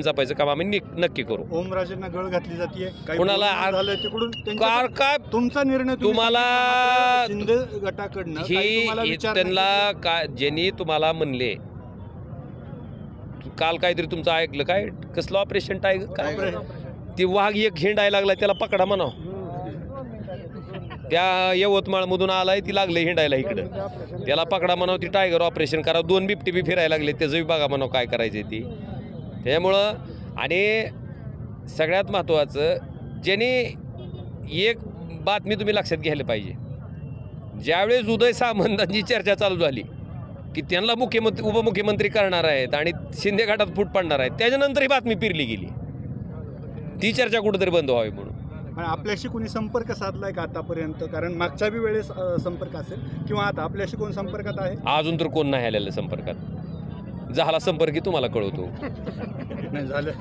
जपायचं काम आम्ही नक्की करू. ओमराजेंना गळ घातली जाते, कोणाला झालं तिकडून काय तुमचा निर्णय तुम्हाला शिंदे गटाकडनं ही त्यांना काय ज्यांनी तुम्हाला म्हणले काल काहीतरी तुमचं ऐकलं काय कसलं ऑपरेशन टायगर काय ती वाघ एक हिंडायला लागला त्याला पकडा म्हणाव. त्या यवतमाळमधून आलाय ती लागले हिंडायला इकडं त्याला पकडा म्हणाव. ती टायगर ऑपरेशन करा 2 बिबटे बी फिरायला लागले त्याचं बी बघा म्हणाव काय करायचं ती. त्यामुळं आणि सगळ्यात महत्त्वाचं ज्यांनी एक बातमी तुम्ही लक्षात घ्यायला पाहिजे. ज्यावेळेस उदय सामंतांची चर्चा चालू झाली की त्यांना उपमुख्यमंत्री करणार आहेत आणि शिंदे गटात फूट पडणार आहेत त्याच्यानंतर ही बातमी पिरली गेली. ती चर्चा कुठेतरी बंद व्हावी म्हणून. आपल्याशी कोणी संपर्क साधलाय का आतापर्यंत? कारण मागच्या बी वेळेस संपर्क असेल किंवा आता आपल्याशी कोण संपर्कात आहे? अजून तर कोण नाही आलेलं संपर्कात. झाला संपर्क तुम्हाला कळवतो. नाही झालं.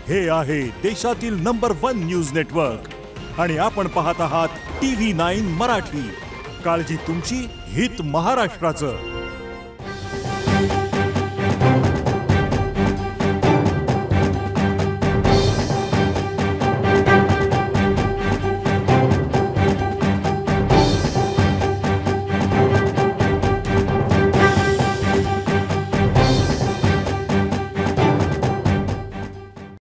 हे आहे देशातील नंबर 1 न्यूज नेटवर्क आणि आपण पाहत आहात TV9 मराठी. काळजी तुमची, हित महाराष्ट्राचं.